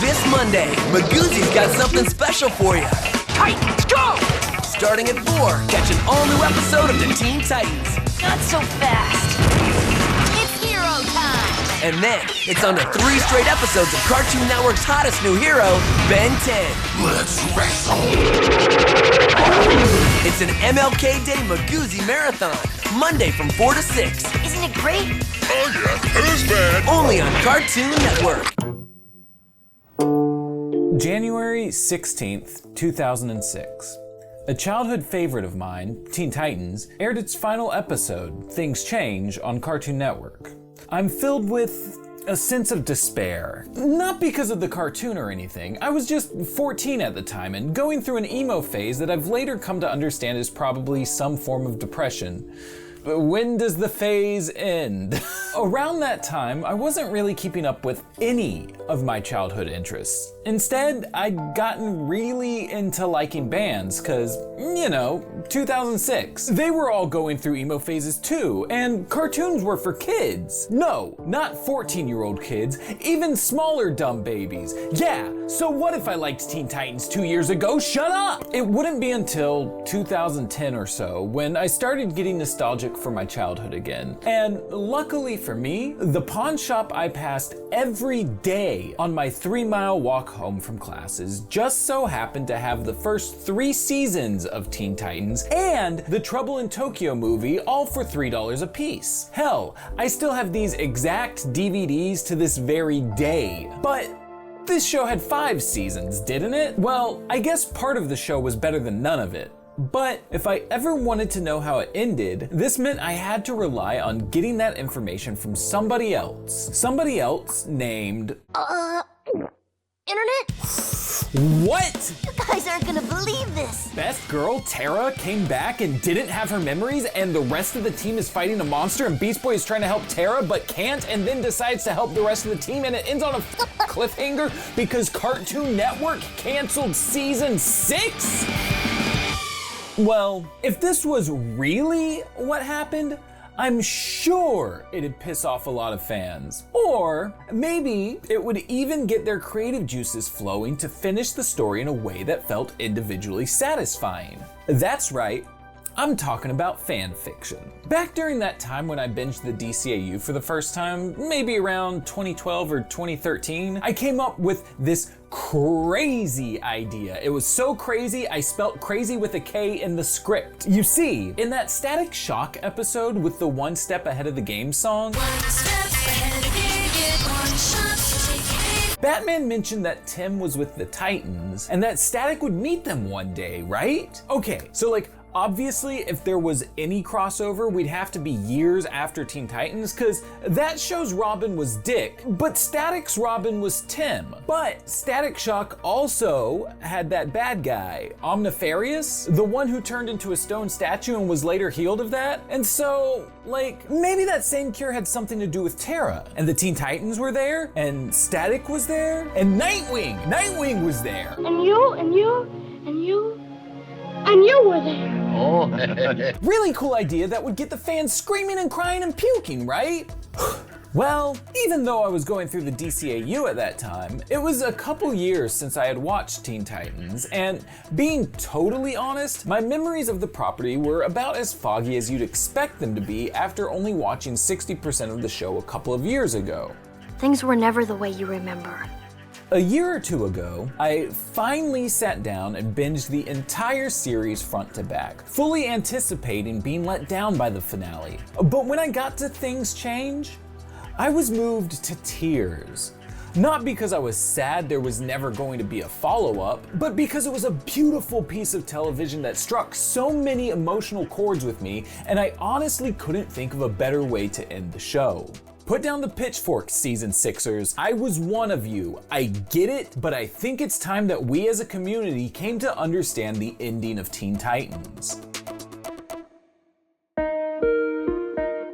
This Monday, Magoozy's got something special for you. Titans, go! Starting at 4, catch an all-new episode of the Teen Titans. Not so fast. It's hero time. And then, it's on to 3 straight episodes of Cartoon Network's hottest new hero, Ben 10. Let's wrestle! It's an MLK Day Magoozy Marathon, Monday from 4 to 6. Isn't it great? Oh yeah, who's bad? Only on Cartoon Network. January 16th, 2006. A childhood favorite of mine, Teen Titans, aired its final episode, Things Change, on Cartoon Network. I'm filled with a sense of despair. Not because of the cartoon or anything. I was just 14 at the time and going through an emo phase that I've later come to understand is probably some form of depression. But when does the phase end? Around that time, I wasn't really keeping up with any of my childhood interests. Instead, I'd gotten really into liking bands, cause, 2006. They were all going through emo phases too, and cartoons were for kids. No, not 14-year-old kids, even smaller dumb babies. Yeah, so what if I liked Teen Titans 2 years ago? Shut up! It wouldn't be until 2010 or so when I started getting nostalgic for my childhood again. And luckily for me, the pawn shop I passed every day on my 3-mile walk home from classes just so happened to have the first 3 seasons of Teen Titans and the Trouble in Tokyo movie, all for $3 a piece. Hell, I still have these exact DVDs to this very day. But this show had 5 seasons, didn't it? Well, I guess part of the show was better than none of it. But if I ever wanted to know how it ended, this meant I had to rely on getting that information from somebody else. Somebody else named... Internet? What? You guys aren't gonna believe this. Best girl, Tara, came back and didn't have her memories, and the rest of the team is fighting a monster, and Beast Boy is trying to help Tara but can't, and then decides to help the rest of the team, and it ends on a cliffhanger because Cartoon Network canceled season 6? Well, if this was really what happened, I'm sure it'd piss off a lot of fans. Or maybe it would even get their creative juices flowing to finish the story in a way that felt individually satisfying. That's right, I'm talking about fan fiction. Back during that time when I binged the DCAU for the first time, maybe around 2012 or 2013, I came up with this crazy idea. It was so crazy, I spelt crazy with a K in the script. You see, in that Static Shock episode with the One Step Ahead of the Game song, Batman mentioned that Tim was with the Titans and that Static would meet them one day, right? Okay, so obviously, if there was any crossover, we'd have to be years after Teen Titans, cause that show's Robin was Dick, but Static's Robin was Tim. But Static Shock also had that bad guy, Omnifarious, the one who turned into a stone statue and was later healed of that. And so, maybe that same cure had something to do with Tara, and the Teen Titans were there, and Static was there, and Nightwing was there. And you were there. Oh. Really cool idea that would get the fans screaming and crying and puking, right? Well, even though I was going through the DCAU at that time, it was a couple years since I had watched Teen Titans, and being totally honest, my memories of the property were about as foggy as you'd expect them to be after only watching 60% of the show a couple of years ago. Things were never the way you remember. A year or two ago, I finally sat down and binged the entire series front to back, fully anticipating being let down by the finale. But when I got to Things Change, I was moved to tears. Not because I was sad there was never going to be a follow-up, but because it was a beautiful piece of television that struck so many emotional chords with me, and I honestly couldn't think of a better way to end the show. Put down the pitchforks, season 6ers. I was one of you. I get it, but I think it's time that we as a community came to understand the ending of Teen Titans.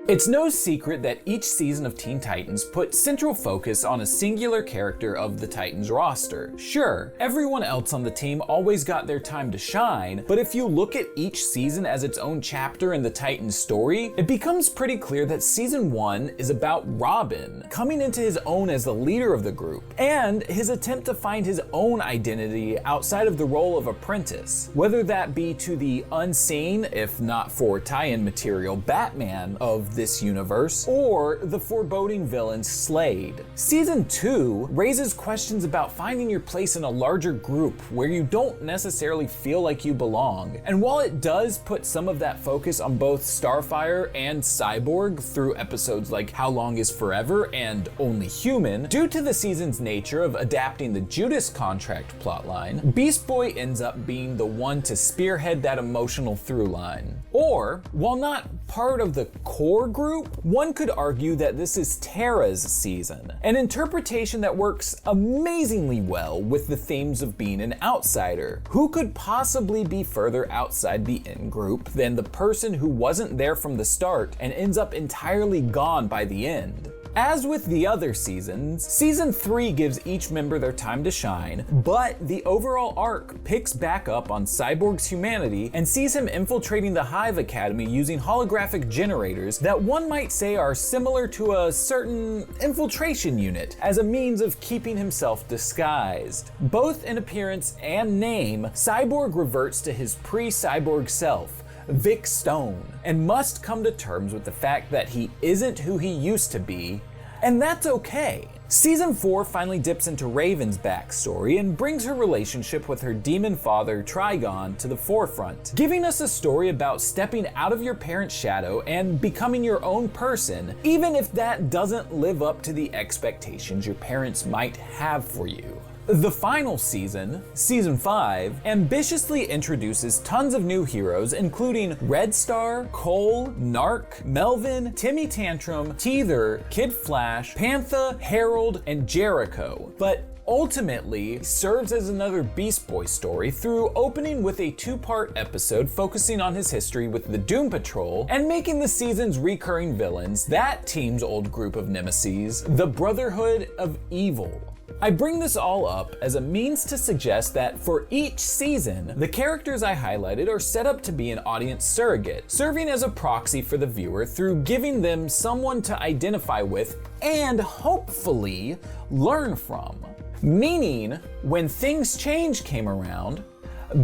It's no secret that each season of Teen Titans put central focus on a singular character of the Titans roster. Sure, everyone else on the team always got their time to shine, but if you look at each season as its own chapter in the Titans story, it becomes pretty clear that season 1 is about Robin coming into his own as the leader of the group, and his attempt to find his own identity outside of the role of apprentice, whether that be to the unseen, if not for tie-in material, Batman of this universe, or the foreboding villain Slade. Season 2 raises questions about finding your place in a larger group where you don't necessarily feel like you belong. And while it does put some of that focus on both Starfire and Cyborg through episodes like How Long Is Forever and Only Human, due to the season's nature of adapting the Judas Contract plotline, Beast Boy ends up being the one to spearhead that emotional through line. Or, while not part of the core group, one could argue that this is Tara's season, an interpretation that works amazingly well with the themes of being an outsider. Who could possibly be further outside the in-group than the person who wasn't there from the start and ends up entirely gone by the end? As with the other seasons, season 3 gives each member their time to shine, but the overall arc picks back up on Cyborg's humanity and sees him infiltrating the Hive Academy using holographic generators that one might say are similar to a certain infiltration unit as a means of keeping himself disguised. Both in appearance and name, Cyborg reverts to his pre-cyborg self, Vic Stone, and must come to terms with the fact that he isn't who he used to be, and that's okay. Season 4 finally dips into Raven's backstory and brings her relationship with her demon father Trigon to the forefront, giving us a story about stepping out of your parents' shadow and becoming your own person, even if that doesn't live up to the expectations your parents might have for you. The final season, Season 5, ambitiously introduces tons of new heroes including Red Star, Cole, Narc, Melvin, Timmy Tantrum, Teether, Kid Flash, Pantha, Harold, and Jericho, but ultimately serves as another Beast Boy story through opening with a 2-part episode focusing on his history with the Doom Patrol and making the season's recurring villains, that team's old group of nemesis, the Brotherhood of Evil. I bring this all up as a means to suggest that for each season, the characters I highlighted are set up to be an audience surrogate, serving as a proxy for the viewer through giving them someone to identify with and hopefully learn from. Meaning, when Things Change came around,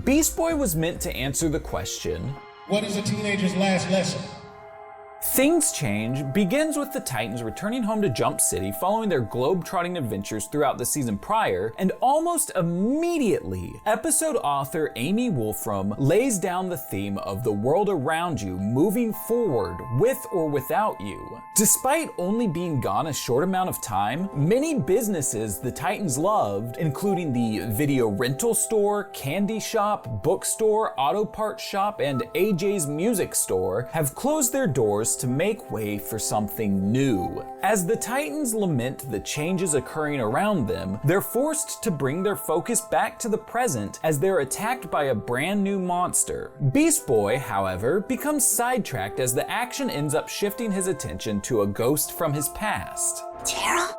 Beast Boy was meant to answer the question, what is a teenager's last lesson? Things Change begins with the Titans returning home to Jump City following their globe-trotting adventures throughout the season prior, and almost immediately, episode author Amy Wolfram lays down the theme of the world around you moving forward with or without you. Despite only being gone a short amount of time, many businesses the Titans loved, including the video rental store, candy shop, bookstore, auto parts shop, and AJ's music store, have closed their doors to make way for something new. As the Titans lament the changes occurring around them, they're forced to bring their focus back to the present as they're attacked by a brand new monster. Beast Boy, however, becomes sidetracked as the action ends up shifting his attention to a ghost from his past. Tara?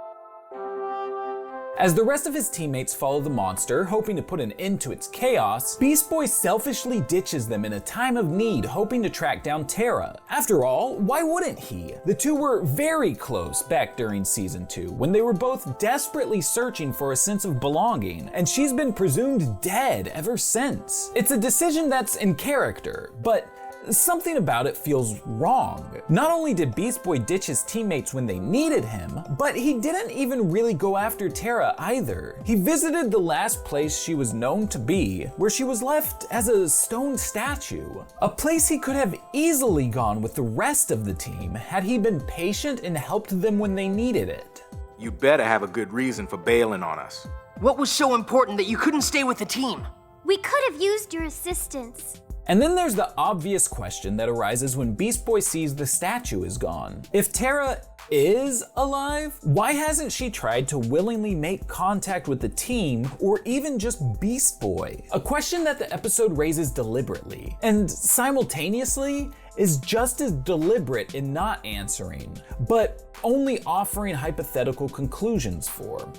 As the rest of his teammates follow the monster, hoping to put an end to its chaos, Beast Boy selfishly ditches them in a time of need, hoping to track down Tara. After all, why wouldn't he? The two were very close back during season 2, when they were both desperately searching for a sense of belonging, and she's been presumed dead ever since. It's a decision that's in character, but something about it feels wrong. Not only did Beast Boy ditch his teammates when they needed him, but he didn't even really go after Tara either. He visited the last place she was known to be, where she was left as a stone statue. A place he could have easily gone with the rest of the team had he been patient and helped them when they needed it. You better have a good reason for bailing on us. What was so important that you couldn't stay with the team? We could have used your assistance. And then there's the obvious question that arises when Beast Boy sees the statue is gone. If Tara is alive, why hasn't she tried to willingly make contact with the team or even just Beast Boy? A question that the episode raises deliberately. And simultaneously, is just as deliberate in not answering, but only offering hypothetical conclusions for.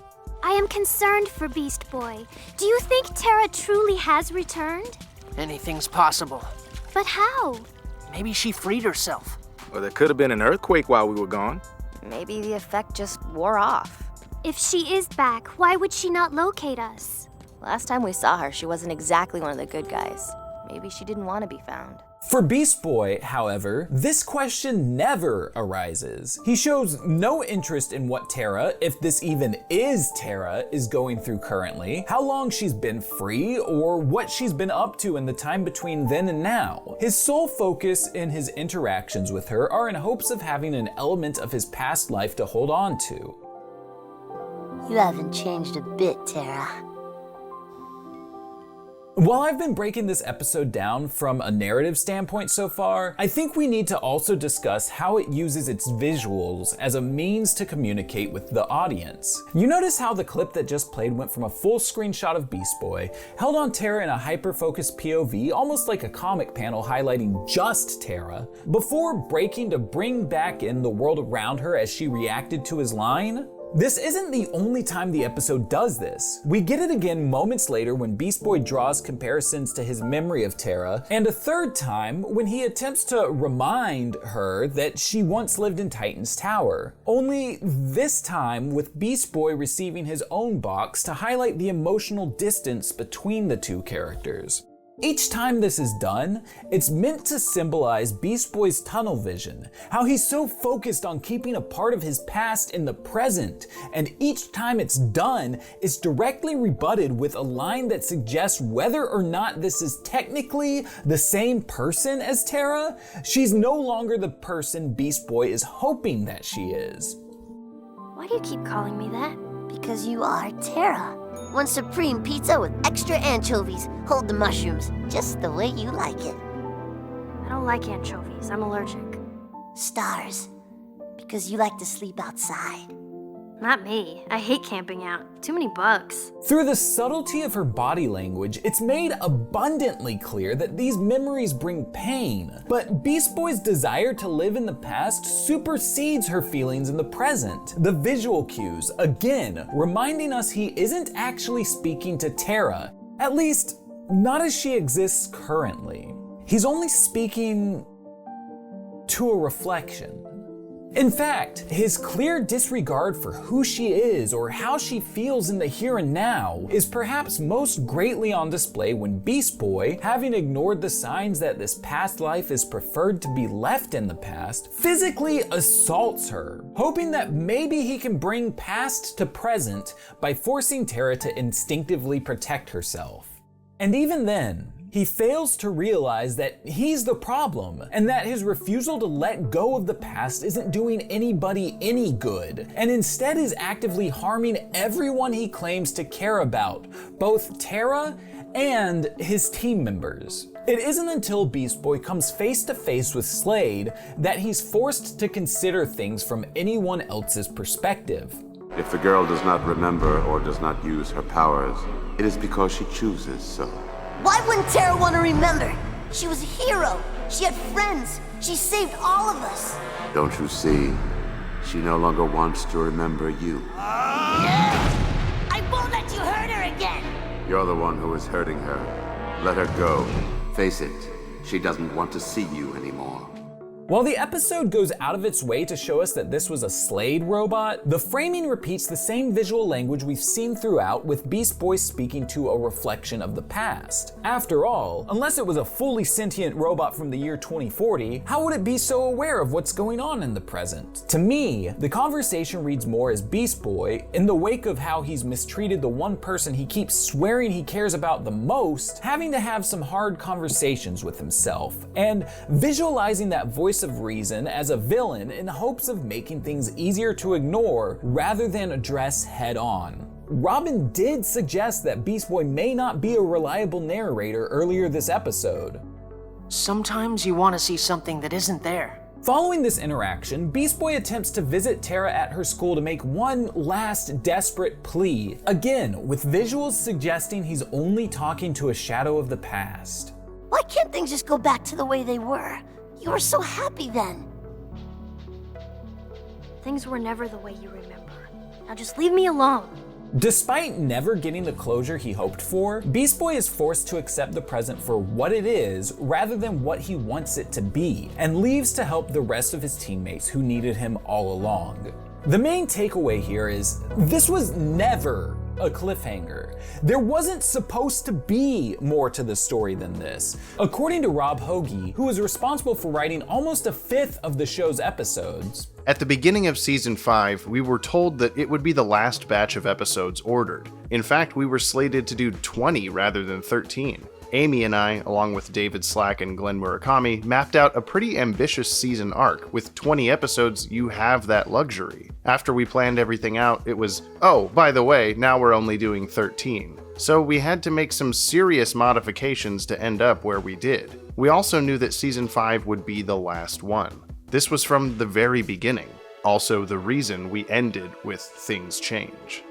I am concerned for Beast Boy. Do you think Terra truly has returned? Anything's possible. But how? Maybe she freed herself. Or there could have been an earthquake while we were gone. Maybe the effect just wore off. If she is back, why would she not locate us? Last time we saw her, she wasn't exactly one of the good guys. Maybe she didn't want to be found. For Beast Boy, however, this question never arises. He shows no interest in what Terra, if this even is Terra, is going through currently, how long she's been free, or what she's been up to in the time between then and now. His sole focus in his interactions with her are in hopes of having an element of his past life to hold on to. You haven't changed a bit, Terra. While I've been breaking this episode down from a narrative standpoint so far, I think we need to also discuss how it uses its visuals as a means to communicate with the audience. You notice how the clip that just played went from a full screenshot of Beast Boy, held on Terra in a hyper-focused POV, almost like a comic panel highlighting just Terra, before breaking to bring back in the world around her as she reacted to his line? This isn't the only time the episode does this. We get it again moments later when Beast Boy draws comparisons to his memory of Terra, and a third time when he attempts to remind her that she once lived in Titan's Tower. Only this time with Beast Boy receiving his own box to highlight the emotional distance between the two characters. Each time this is done, it's meant to symbolize Beast Boy's tunnel vision, how he's so focused on keeping a part of his past in the present, and each time it's done, it's directly rebutted with a line that suggests whether or not this is technically the same person as Terra, she's no longer the person Beast Boy is hoping that she is. Why do you keep calling me that? Because you are Terra. One supreme pizza with extra anchovies. Hold the mushrooms, just the way you like it. I don't like anchovies, I'm allergic. Stars, because you like to sleep outside. Not me, I hate camping out. Too many bugs. Through the subtlety of her body language, it's made abundantly clear that these memories bring pain. But Beast Boy's desire to live in the past supersedes her feelings in the present. The visual cues, again, reminding us he isn't actually speaking to Terra, at least not as she exists currently. He's only speaking to a reflection. In fact, his clear disregard for who she is or how she feels in the here and now is perhaps most greatly on display when Beast Boy, having ignored the signs that this past life is preferred to be left in the past, physically assaults her, hoping that maybe he can bring past to present by forcing Terra to instinctively protect herself. And even then, he fails to realize that he's the problem, and that his refusal to let go of the past isn't doing anybody any good, and instead is actively harming everyone he claims to care about, both Terra and his team members. It isn't until Beast Boy comes face to face with Slade that he's forced to consider things from anyone else's perspective. If the girl does not remember or does not use her powers, it is because she chooses so. Why wouldn't Terra want to remember? She was a hero. She had friends. She saved all of us. Don't you see? She no longer wants to remember you. I won't let you hurt her again. You're the one who is hurting her. Let her go. Face it, she doesn't want to see you anymore. While the episode goes out of its way to show us that this was a Slade robot, the framing repeats the same visual language we've seen throughout, with Beast Boy speaking to a reflection of the past. After all, unless it was a fully sentient robot from the year 2040, how would it be so aware of what's going on in the present? To me, the conversation reads more as Beast Boy, in the wake of how he's mistreated the one person he keeps swearing he cares about the most, having to have some hard conversations with himself, and visualizing that voice of reason as a villain in hopes of making things easier to ignore rather than address head on. Robin did suggest that Beast Boy may not be a reliable narrator earlier this episode. Sometimes you want to see something that isn't there. Following this interaction, Beast Boy attempts to visit Terra at her school to make one last desperate plea, again with visuals suggesting he's only talking to a shadow of the past. Why can't things just go back to the way they were? You were so happy then. Things were never the way you remember. Now just leave me alone. Despite never getting the closure he hoped for, Beast Boy is forced to accept the present for what it is rather than what he wants it to be, and leaves to help the rest of his teammates who needed him all along. The main takeaway here is this was never a cliffhanger. There wasn't supposed to be more to the story than this. According to Rob Hoagie, who was responsible for writing almost a fifth of the show's episodes, at the beginning of Season 5, we were told that it would be the last batch of episodes ordered. In fact, we were slated to do 20 rather than 13. Amy and I, along with David Slack and Glenn Murakami, mapped out a pretty ambitious season arc. With 20 episodes, you have that luxury. After we planned everything out, it was, oh, by the way, now we're only doing 13. So we had to make some serious modifications to end up where we did. We also knew that Season 5 would be the last one. This was from the very beginning. Also the reason we ended with Things Change.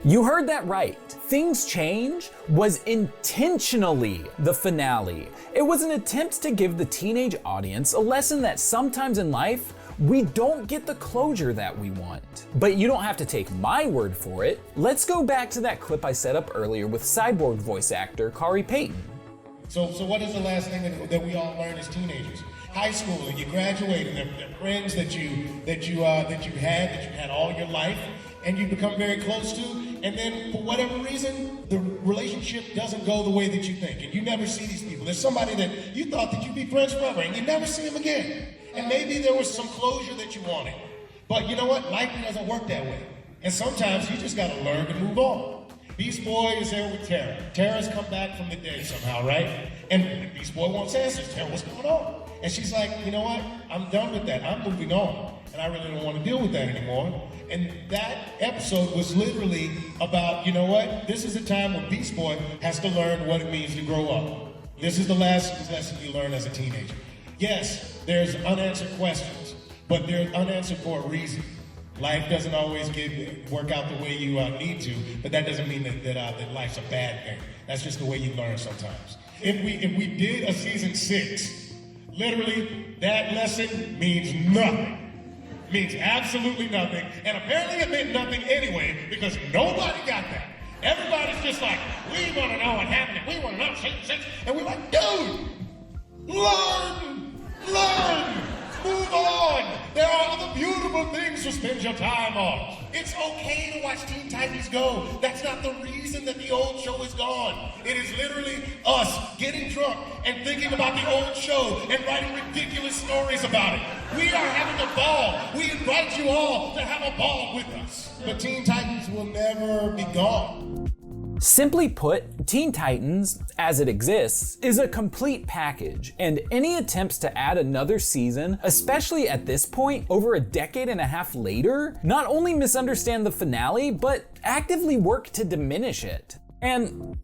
You heard that right. Things Change was intentionally the finale. It was an attempt to give the teenage audience a lesson that sometimes in life, we don't get the closure that we want. But you don't have to take my word for it. Let's go back to that clip I set up earlier with Cyborg voice actor Khary Payton. So what is the last thing that we all learn as teenagers? High school, you graduate, and they're friends that you had all your life, and you become very close to, and then for whatever reason, the relationship doesn't go the way that you think, and you never see these people. There's somebody that you thought that you'd be friends forever, and you never see them again. And maybe there was some closure that you wanted, but you know what? Life doesn't work that way, and sometimes you just got to learn to move on. Beast Boy is there with Tara. Tara's come back from the dead somehow, right? And Beast Boy wants answers. Tara, what's going on? And she's like, you know what? I'm done with that. I'm moving on. And I really don't want to deal with that anymore. And that episode was literally about, you know what? This is a time when Beast Boy has to learn what it means to grow up. This is the last lesson you learn as a teenager. Yes, there's unanswered questions, but they're unanswered for a reason. Life doesn't always work out the way you need to, but that doesn't mean that life's a bad thing. That's just the way you learn sometimes. If we did a season 6, literally, that lesson means nothing. Means absolutely nothing. And apparently it meant nothing anyway, because nobody got that. Everybody's just like, we want to know what happened. We want to know season 6. And we're like, dude, learn, move on. There are other beautiful things to spend your time on. It's okay to watch Teen Titans Go. That's not the reason that the old show is gone. It is literally us getting drunk and thinking about the old show and writing ridiculous stories about it. We are having a ball. We invite you all to have a ball with us. But Teen Titans will never be gone. Simply put, Teen Titans, as it exists, is a complete package, and any attempts to add another season, especially at this point, over a decade and a half later, not only misunderstand the finale, but actively work to diminish it. And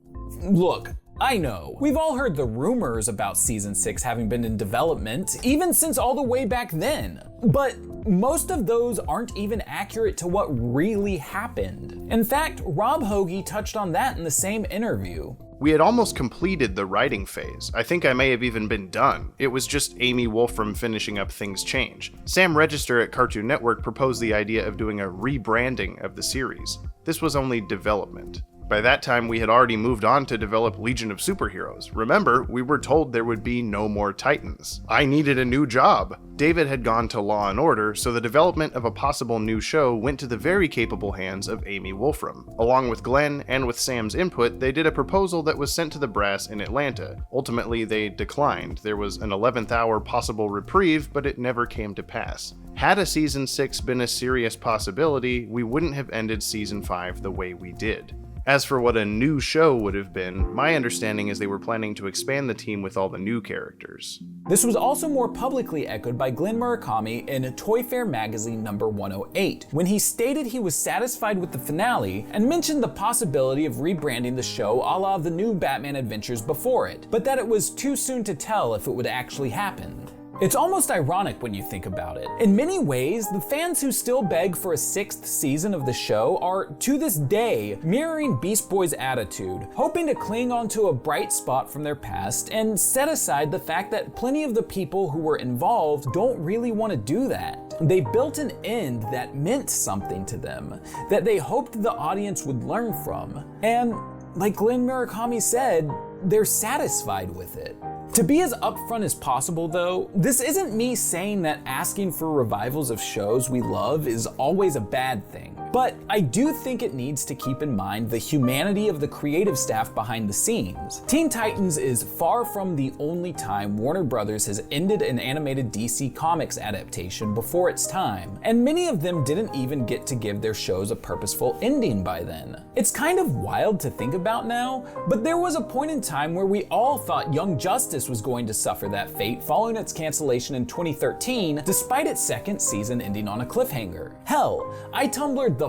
look, I know, we've all heard the rumors about Season 6 having been in development, even since all the way back then. But most of those aren't even accurate to what really happened. In fact, Rob Hoagie touched on that in the same interview. We had almost completed the writing phase. I think I may have even been done. It was just Amy Wolfram finishing up Things Change. Sam Register at Cartoon Network proposed the idea of doing a rebranding of the series. This was only development. By that time, we had already moved on to develop Legion of Superheroes. Remember, we were told there would be no more Titans. I needed a new job. David had gone to Law & Order, so the development of a possible new show went to the very capable hands of Amy Wolfram. Along with Glenn, and with Sam's input, they did a proposal that was sent to the brass in Atlanta. Ultimately, they declined. There was an 11th hour possible reprieve, but it never came to pass. Had a Season 6 been a serious possibility, we wouldn't have ended Season 5 the way we did. As for what a new show would have been, my understanding is they were planning to expand the team with all the new characters. This was also more publicly echoed by Glenn Murakami in Toy Fair magazine number 108, when he stated he was satisfied with the finale and mentioned the possibility of rebranding the show a la the new Batman adventures before it, but that it was too soon to tell if it would actually happen. It's almost ironic when you think about it. In many ways, the fans who still beg for a 6th season of the show are, to this day, mirroring Beast Boy's attitude, hoping to cling onto a bright spot from their past and set aside the fact that plenty of the people who were involved don't really want to do that. They built an end that meant something to them, that they hoped the audience would learn from, and like Glenn Murakami said, they're satisfied with it. To be as upfront as possible though, this isn't me saying that asking for revivals of shows we love is always a bad thing. But I do think it needs to keep in mind the humanity of the creative staff behind the scenes. Teen Titans is far from the only time Warner Brothers has ended an animated DC Comics adaptation before its time, and many of them didn't even get to give their shows a purposeful ending by then. It's kind of wild to think about now, but there was a point in time where we all thought Young Justice was going to suffer that fate following its cancellation in 2013, despite its 2nd season ending on a cliffhanger. Hell, I Tumblred the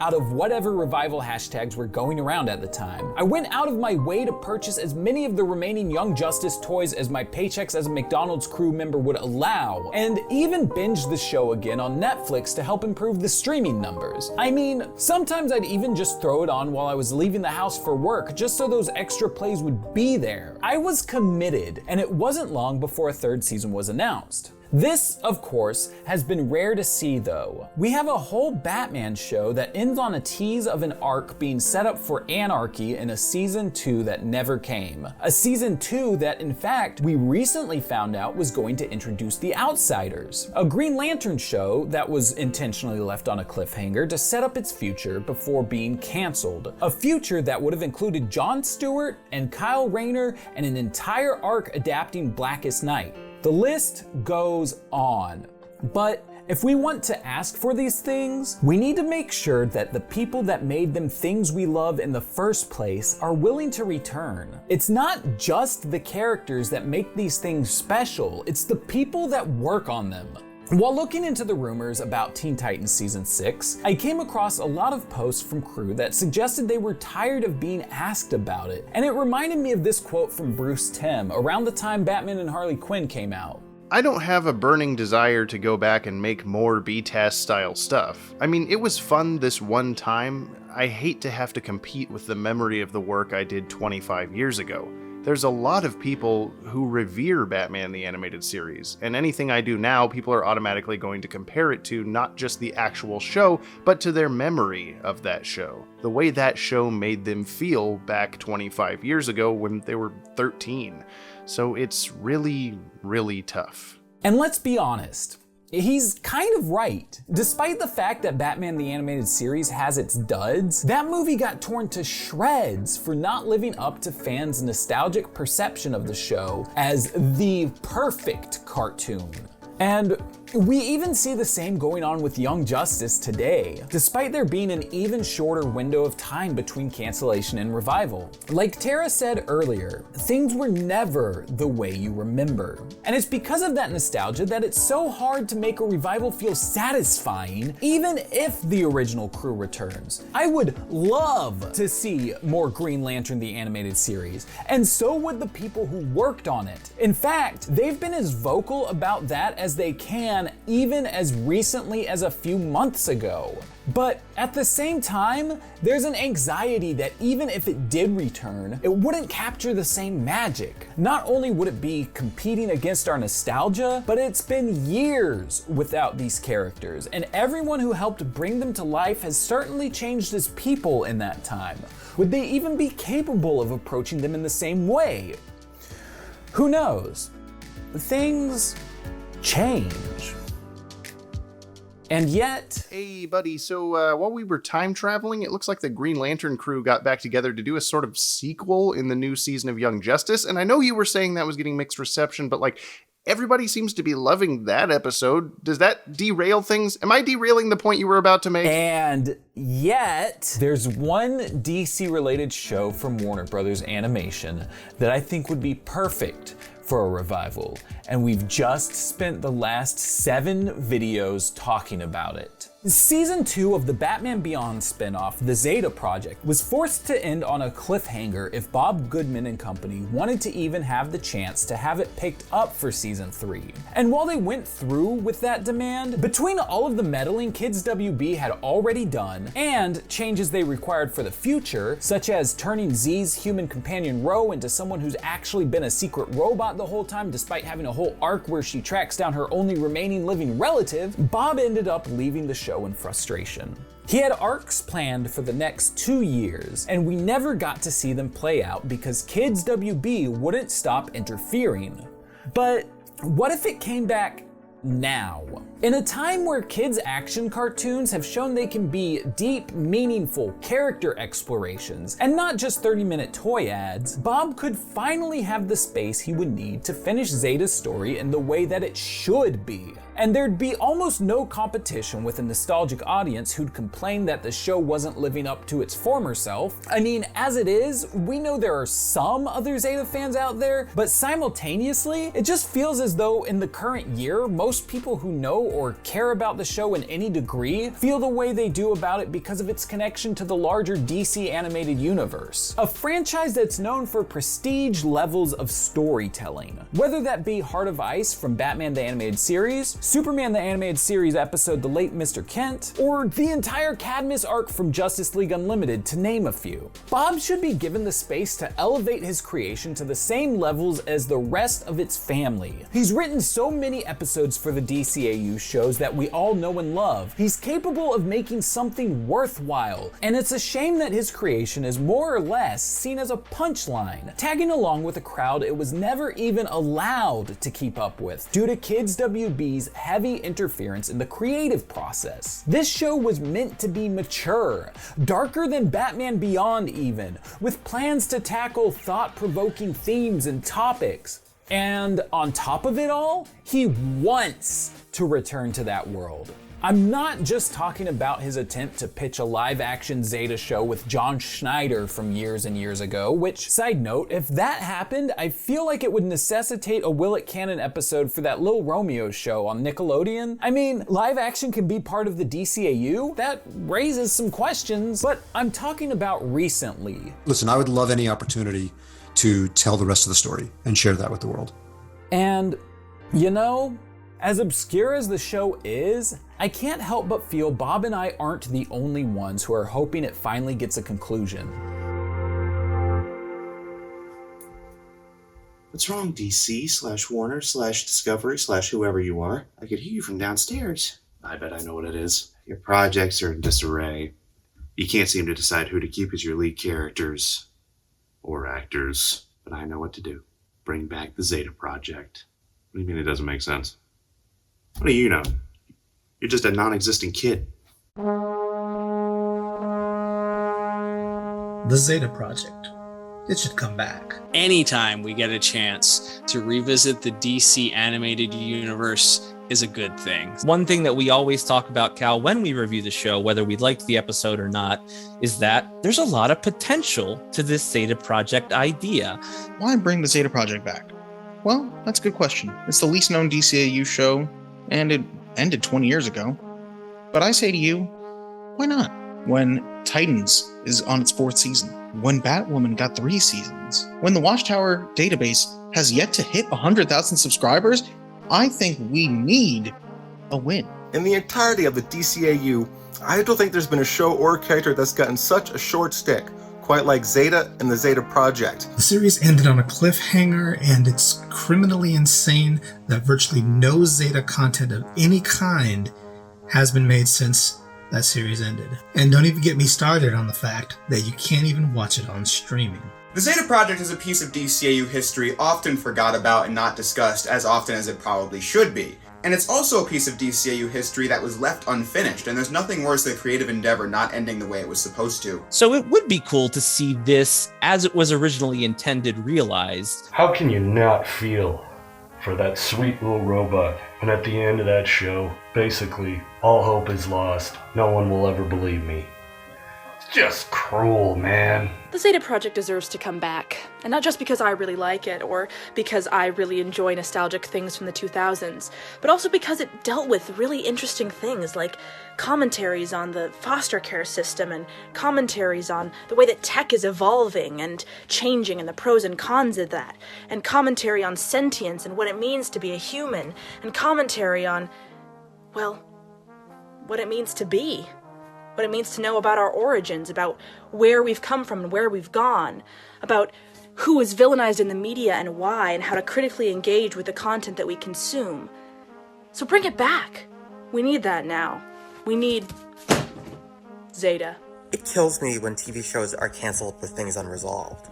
out of whatever revival hashtags were going around at the time. I went out of my way to purchase as many of the remaining Young Justice toys as my paychecks as a McDonald's crew member would allow, and even binged the show again on Netflix to help improve the streaming numbers. I mean, sometimes I'd even just throw it on while I was leaving the house for work just so those extra plays would be there. I was committed, and it wasn't long before a 3rd season was announced. This, of course, has been rare to see though. We have a whole Batman show that ends on a tease of an arc being set up for anarchy in a season 2 that never came. A season 2 that, in fact, we recently found out was going to introduce the Outsiders. A Green Lantern show that was intentionally left on a cliffhanger to set up its future before being canceled. A future that would have included Jon Stewart and Kyle Rayner and an entire arc adapting Blackest Night. The list goes on. But if we want to ask for these things, we need to make sure that the people that made them things we love in the first place are willing to return. It's not just the characters that make these things special, it's the people that work on them. While looking into the rumors about Teen Titans Season 6, I came across a lot of posts from crew that suggested they were tired of being asked about it, and it reminded me of this quote from Bruce Timm around the time Batman and Harley Quinn came out. I don't have a burning desire to go back and make more BTAS style stuff. I mean, it was fun this one time. I hate to have to compete with the memory of the work I did 25 years ago. There's a lot of people who revere Batman the Animated Series, and anything I do now, people are automatically going to compare it to not just the actual show, but to their memory of that show. The way that show made them feel back 25 years ago when they were 13. So it's really, really tough. And let's be honest. He's kind of right. Despite the fact that Batman the Animated Series has its duds, that movie got torn to shreds for not living up to fans' nostalgic perception of the show as the perfect cartoon. And we even see the same going on with Young Justice today, despite there being an even shorter window of time between cancellation and revival. Like Tara said earlier, things were never the way you remember. And it's because of that nostalgia that it's so hard to make a revival feel satisfying, even if the original crew returns. I would love to see more Green Lantern the Animated Series, and so would the people who worked on it. In fact, they've been as vocal about that as they can, even as recently as a few months ago. But at the same time, there's an anxiety that even if it did return, it wouldn't capture the same magic. Not only would it be competing against our nostalgia, but it's been years without these characters, and everyone who helped bring them to life has certainly changed as people in that time. Would they even be capable of approaching them in the same way? Who knows? Things change. And yet... Hey buddy, so while we were time traveling, it looks like the Green Lantern crew got back together to do a sort of sequel in the new season of Young Justice, and I know you were saying that was getting mixed reception, but like, everybody seems to be loving that episode. Does that derail things? Am I derailing the point you were about to make? And yet, there's one DC-related show from Warner Brothers Animation that I think would be perfect for a revival, and we've just spent the last 7 videos talking about it. Season 2 of the Batman Beyond spin-off, The Zeta Project, was forced to end on a cliffhanger if Bob Goodman and company wanted to even have the chance to have it picked up for Season 3. And while they went through with that demand, between all of the meddling Kids WB had already done, and changes they required for the future, such as turning Z's human companion Ro into someone who's actually been a secret robot the whole time despite having a whole arc where she tracks down her only remaining living relative, Bob ended up leaving the show in frustration. He had arcs planned for the next 2 years, and we never got to see them play out because Kids WB wouldn't stop interfering. But what if it came back now? In a time where kids' action cartoons have shown they can be deep, meaningful character explorations, and not just 30-minute toy ads, Bob could finally have the space he would need to finish Zeta's story in the way that it should be. And there'd be almost no competition with a nostalgic audience who'd complain that the show wasn't living up to its former self. I mean, as it is, we know there are some other Zeta fans out there, but simultaneously, it just feels as though in the current year, most people who know or care about the show in any degree feel the way they do about it because of its connection to the larger DC animated universe. A franchise that's known for prestige levels of storytelling. Whether that be Heart of Ice from Batman the Animated Series, Superman the Animated Series episode The Late Mr. Kent, or the entire Cadmus arc from Justice League Unlimited, to name a few. Bob should be given the space to elevate his creation to the same levels as the rest of its family. He's written so many episodes for the DCAU shows that we all know and love. He's capable of making something worthwhile, and it's a shame that his creation is more or less seen as a punchline, tagging along with a crowd it was never even allowed to keep up with due to Kids WB's heavy interference in the creative process. This show was meant to be mature, darker than Batman Beyond even, with plans to tackle thought-provoking themes and topics. And on top of it all, he wants to return to that world. I'm not just talking about his attempt to pitch a live-action Zeta show with John Schneider from years and years ago, which, side note, if that happened, I feel like it would necessitate a Will It Canon episode for that Lil Romeo show on Nickelodeon. I mean, live action can be part of the DCAU? That raises some questions, but I'm talking about recently. Listen, I would love any opportunity to tell the rest of the story and share that with the world. And, you know, as obscure as the show is, I can't help but feel Bob and I aren't the only ones who are hoping it finally gets a conclusion. What's wrong, DC/Warner/Discovery/whoever you are? I could hear you from downstairs. I bet I know what it is. Your projects are in disarray. You can't seem to decide who to keep as your lead characters or actors, but I know what to do. Bring back the Zeta Project. What do you mean it doesn't make sense? What do you know? You're just a non-existent kid. The Zeta Project. It should come back. Anytime we get a chance to revisit the DC animated universe is a good thing. One thing that we always talk about, Cal, when we review the show, whether we liked the episode or not, is that there's a lot of potential to this Zeta Project idea. Why bring the Zeta Project back? Well, that's a good question. It's the least known DCAU show, and it ended 20 years ago. But I say to you, why not? When Titans is on its 4th season, when Batwoman got 3 seasons, when the Watchtower Database has yet to hit 100,000 subscribers, I think we need a win. In the entirety of the DCAU, I don't think there's been a show or character that's gotten such a short stick, quite like Zeta and the Zeta Project. The series ended on a cliffhanger, and it's criminally insane that virtually no Zeta content of any kind has been made since that series ended. And don't even get me started on the fact that you can't even watch it on streaming. The Zeta Project is a piece of DCAU history often forgot about and not discussed as often as it probably should be. And it's also a piece of DCAU history that was left unfinished, and there's nothing worse than a creative endeavor not ending the way it was supposed to. So it would be cool to see this, as it was originally intended, realized. How can you not feel for that sweet little robot? And at the end of that show, basically, all hope is lost. No one will ever believe me. It's Just cruel, man. The Zeta Project deserves to come back. And not just because I really like it, or because I really enjoy nostalgic things from the 2000s, but also because it dealt with really interesting things like commentaries on the foster care system, and commentaries on the way that tech is evolving and changing and the pros and cons of that, and commentary on sentience and what it means to be a human, and commentary on, well, what it means to be. What it means to know about our origins, about where we've come from and where we've gone, about who is villainized in the media and why, and how to critically engage with the content that we consume. So bring it back. We need that now. We need Zeta. It kills me when TV shows are canceled with things unresolved.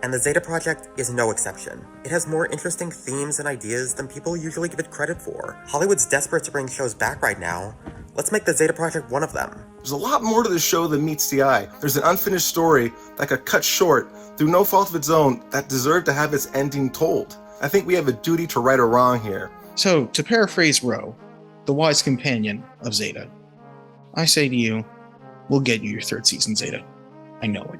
And the Zeta Project is no exception. It has more interesting themes and ideas than people usually give it credit for. Hollywood's desperate to bring shows back right now. Let's make the Zeta Project one of them. There's a lot more to the show than meets the eye. There's an unfinished story that got cut short through no fault of its own that deserved to have its ending told. I think we have a duty to right a wrong here. So, to paraphrase Ro, the wise companion of Zeta, I say to you, we'll get you your third season, Zeta. I know it.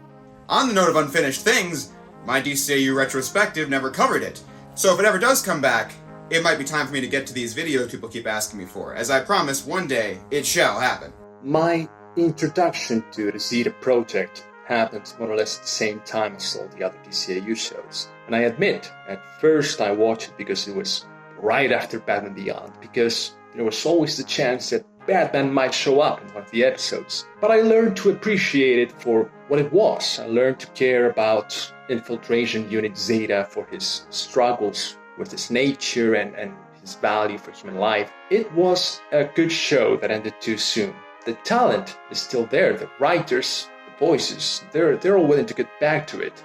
On the note of unfinished things, my DCAU retrospective never covered it. So if it ever does come back, it might be time for me to get to these videos people keep asking me for. As I promise, one day, it shall happen. My introduction to the Zeta Project happened more or less at the same time as all the other DCAU shows. And I admit, at first I watched it because it was right after Batman Beyond, because there was always the chance that Batman might show up in one of the episodes. But I learned to appreciate it for what it was. I learned to care about Infiltration Unit Zeta for his struggles with his nature and his value for human life. It was a good show that ended too soon. The talent is still there. The writers, the voices, they're all willing to get back to it.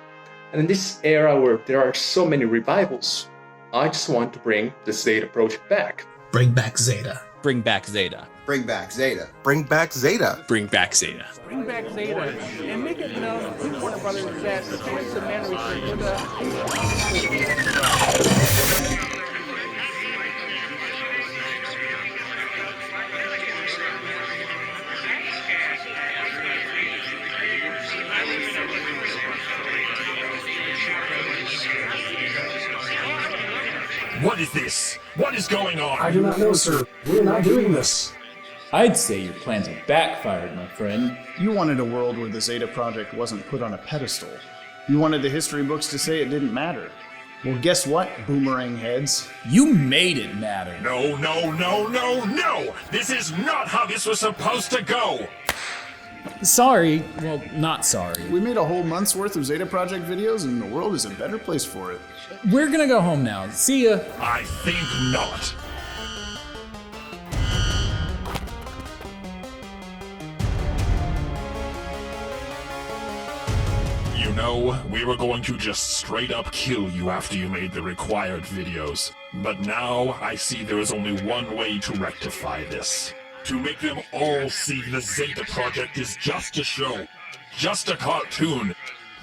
And in this era where there are so many revivals, I just want to bring the Zeta Project back. Bring back Zeta. Bring back Zeta. Bring back Zeta. Bring back Zeta. Bring back Zeta. Bring back Zeta and make it known to Warner Brothers that the man What is this? What is going on? I do not know, sir. We're not doing this. I'd say your plans have backfired, my friend. You wanted a world where the Zeta Project wasn't put on a pedestal. You wanted the history books to say it didn't matter. Well, guess what, boomerang heads? You made it matter. No, no, no, no, no! This is not how this was supposed to go! Sorry. Well, not sorry. We made a whole month's worth of Zeta Project videos and the world is a better place for it. We're gonna go home now. See ya. I think not. You know, we were going to just straight up kill you after you made the required videos. But now I see there is only one way to rectify this. To make them all see the Zeta Project is just a show, just a cartoon.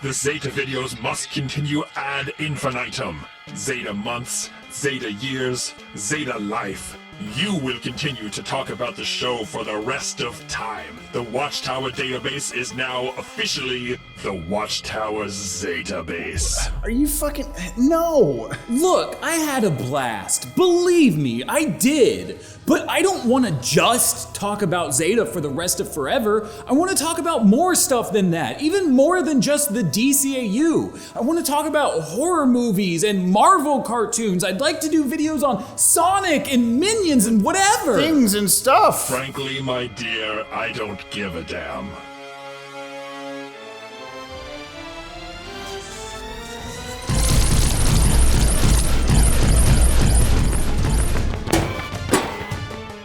The Zeta videos must continue ad infinitum. Zeta months, Zeta years, Zeta life. You will continue to talk about the show for the rest of time. The Watchtower Database is now officially the Watchtower Database. Are you fucking... No! Look, I had a blast. Believe me, I did. But I don't want to just talk about Zeta for the rest of forever. I want to talk about more stuff than that, even more than just the DCAU. I want to talk about horror movies and Marvel cartoons. I'd like to do videos on Sonic and Minions and whatever. Things and stuff. Frankly, my dear, I don't give a damn.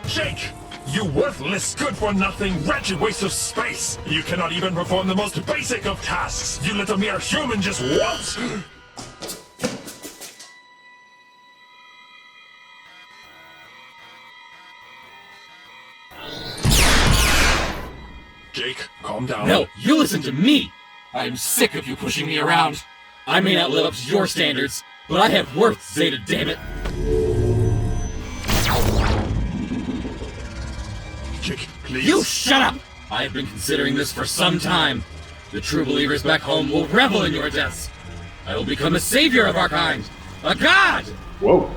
Jake! You worthless, good-for-nothing, wretched waste of space! You cannot even perform the most basic of tasks! You let a mere human just once! Jake, calm down. No, you listen to me! I am sick of you pushing me around. I may not live up to your standards, but I have worth, Zeta, dammit! Jake, please. You shut up! I have been considering this for some time. The true believers back home will revel in your deaths. I will become a savior of our kind. A god! Whoa.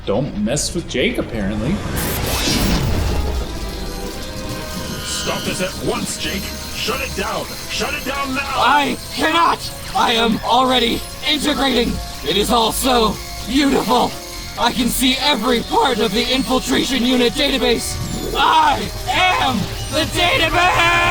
Don't mess with Jake, apparently. Stop this at once, Jake! Shut it down! Shut it down now! I cannot! I am already integrating! It is all so beautiful! I can see every part of the infiltration unit database! I am the database!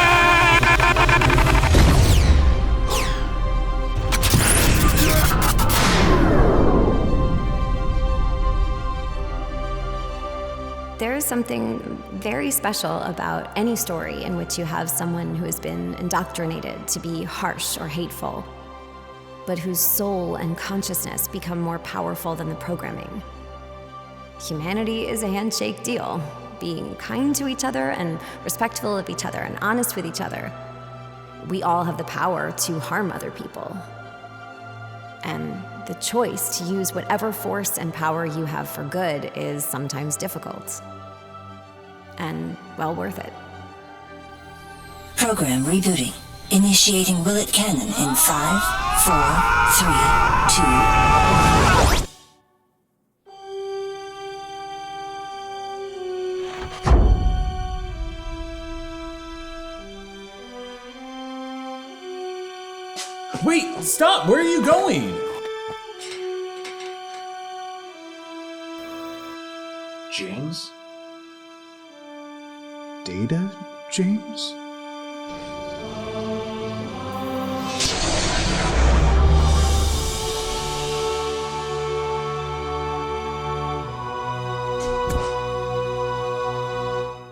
There is something very special about any story in which you have someone who has been indoctrinated to be harsh or hateful, but whose soul and consciousness become more powerful than the programming. Humanity is a handshake deal, being kind to each other and respectful of each other and honest with each other. We all have the power to harm other people. And the choice to use whatever force and power you have for good is sometimes difficult. And well worth it. Program rebooting. Initiating Willet Cannon in 5, 4, 3, 2... Wait, stop! Where are you going? James? Data James?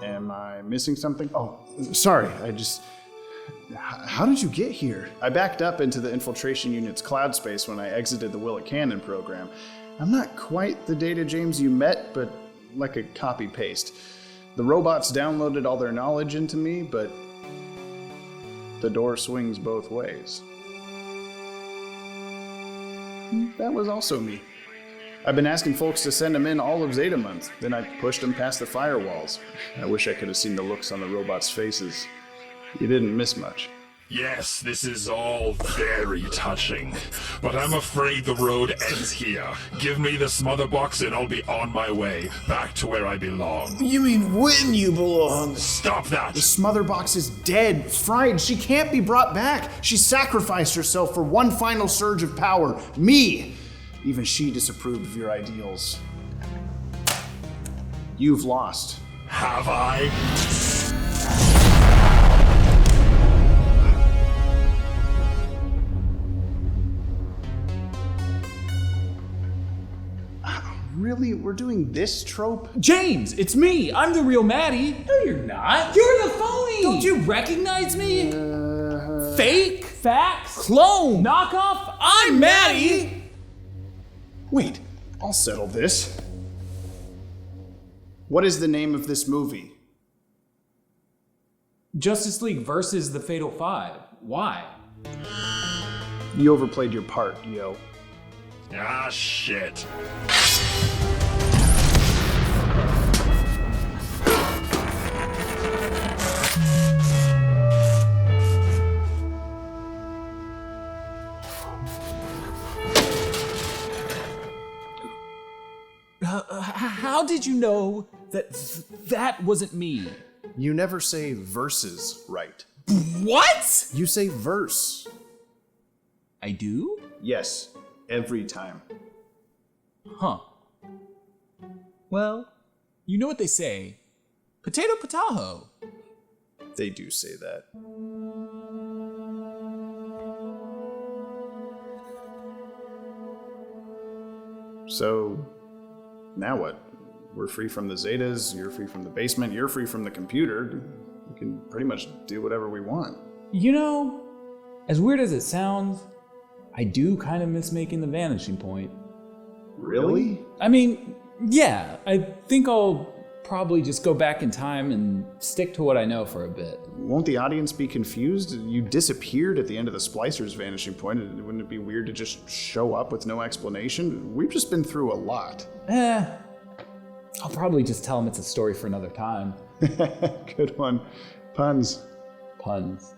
Am I missing something? Oh, sorry, How did you get here? I backed up into the infiltration unit's cloud space when I exited the Willet Cannon program. I'm not quite the Data James you met, but like a copy-paste. The robots downloaded all their knowledge into me, but the door swings both ways. That was also me. I've been asking folks to send them in all of Zeta Month, then I pushed them past the firewalls. I wish I could have seen the looks on the robots' faces. You didn't miss much. Yes, this is all very touching, but I'm afraid the road ends here. Give me the smother box and I'll be on my way, back to where I belong. You mean when you belong? Stop that! The smother box is dead, fried. She can't be brought back. She sacrificed herself for one final surge of power. Me! Even she disapproved of your ideals. You've lost. Have I? Really? We're doing this trope? James, it's me. I'm the real Maddie. No, you're not. You're the phony. Don't you recognize me? Fake, fax, clone, knockoff. I'm Maddie. Wait, I'll settle this. What is the name of this movie? Justice League versus the Fatal Five. Why? You overplayed your part, yo. Ah, shit. How did you know that that wasn't me? You never say verses right. What? You say verse. I do? Yes, every time. Huh. Well, you know what they say. Potato potato. They do say that. So, now what? We're free from the Zetas, you're free from the basement, you're free from the computer. We can pretty much do whatever we want. You know, as weird as it sounds, I do kind of miss making the vanishing point. Really? I mean, yeah, I think I'll probably just go back in time and stick to what I know for a bit. Won't the audience be confused? You disappeared at the end of the Splicer's vanishing point. Wouldn't it be weird to just show up with no explanation? We've just been through a lot. I'll probably just tell them it's a story for another time. Good one. Puns. Puns.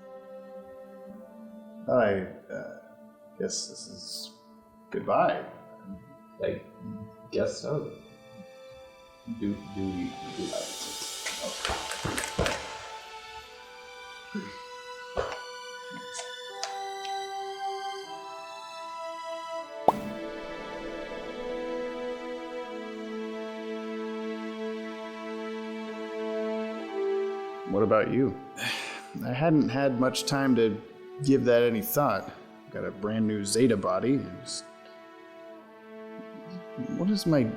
I guess this is goodbye. I guess so. Do you do that? Okay. What about you? I hadn't had much time to give that any thought. Got a brand new Zeta body. What is my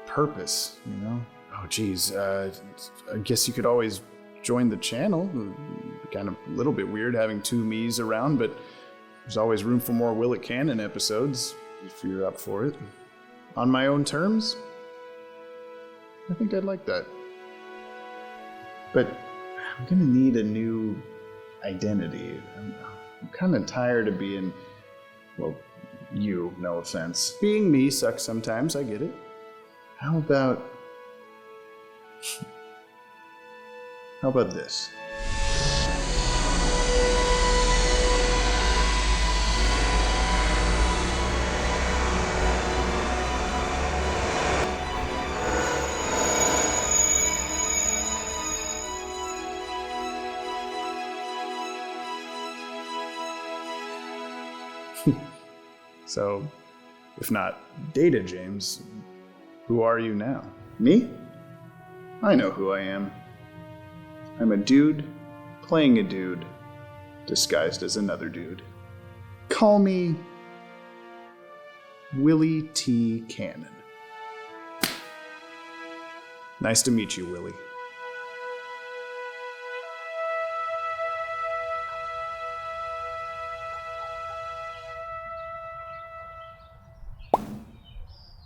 purpose, you know? Oh, geez. I guess you could always join the channel. Kind of a little bit weird having two me's around, but there's always room for more Will It Canon episodes, if you're up for it. On my own terms? I think I'd like that. But I'm gonna need a new identity. I'm kind of tired of being, well, you, no offense. Being me sucks sometimes, I get it. How about this? So, if not Data James, who are you now? Me? I know who I am. I'm a dude playing a dude disguised as another dude. Call me Willie T. Cannon. Nice to meet you, Willie.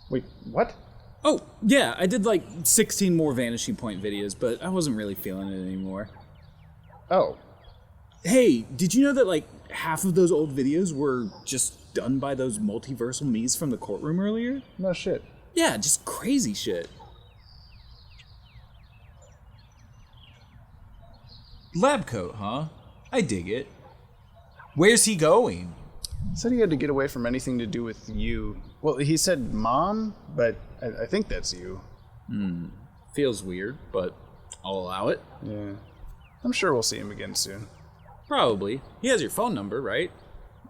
Wait, what? Oh, yeah, I did like 16 more Vanishing Point videos, but I wasn't really feeling it anymore. Oh. Hey, did you know that like half of those old videos were just done by those multiversal me's from the courtroom earlier? No shit. Yeah, just crazy shit. Lab coat, huh? I dig it. Where's he going? Said he had to get away from anything to do with you. Well, he said mom, but I think that's you. Feels weird, but I'll allow it. Yeah. I'm sure we'll see him again soon. Probably. He has your phone number, right?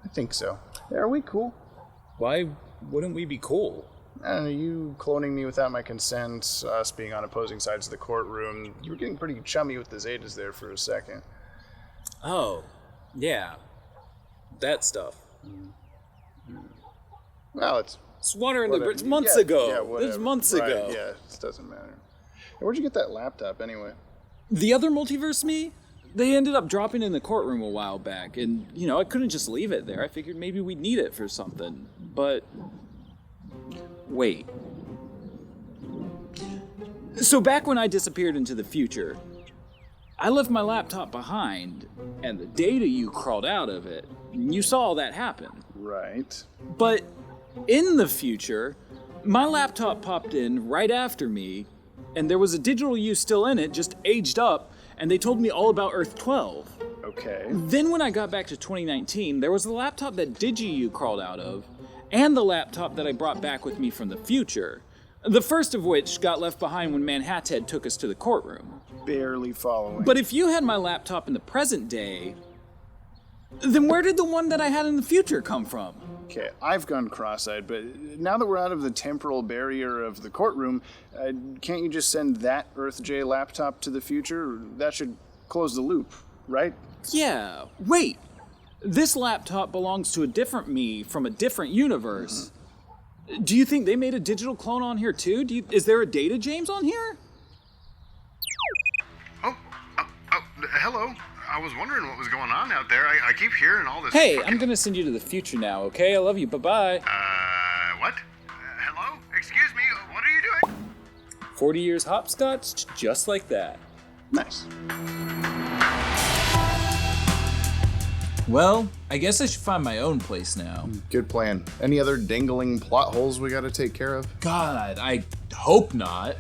I think so. Are we cool? Why wouldn't we be cool? You cloning me without my consent, us being on opposing sides of the courtroom. You were getting pretty chummy with the Zetas there for a second. Oh, yeah. That stuff. Well, it's water in the bridge months ago. Yeah, whatever. It was months right, ago. Yeah, it doesn't matter. Hey, where'd you get that laptop anyway? The other multiverse me? They ended up dropping in the courtroom a while back, and, you know, I couldn't just leave it there. I figured maybe we'd need it for something. But wait. So back when I disappeared into the future, I left my laptop behind, and the data you crawled out of it. You saw all that happen. Right. But in the future, my laptop popped in right after me, and there was a digital you still in it, just aged up, and they told me all about Earth 12. Okay. Then when I got back to 2019, there was the laptop that DigiU crawled out of, and the laptop that I brought back with me from the future. The first of which got left behind when Manhattan took us to the courtroom. Barely following. But if you had my laptop in the present day, then where did the one that I had in the future come from? Okay, I've gone cross-eyed, but now that we're out of the temporal barrier of the courtroom, can't you just send that EarthJ laptop to the future? That should close the loop, right? Yeah, wait. This laptop belongs to a different me from a different universe. Do you think they made a digital clone on here too? Is there a Data James on here? Hello. I was wondering what was going on out there. I keep hearing all this. Hey, I'm gonna send you to the future now, okay? I love you. Bye-bye. What? Hello? Excuse me, what are you doing? 40 years hopscotch, just like that. Nice. Well, I guess I should find my own place now. Good plan. Any other dangling plot holes we gotta take care of? God, I hope not.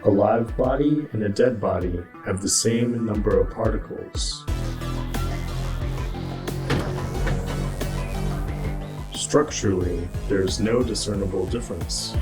A live body and a dead body have the same number of particles. Structurally, there is no discernible difference.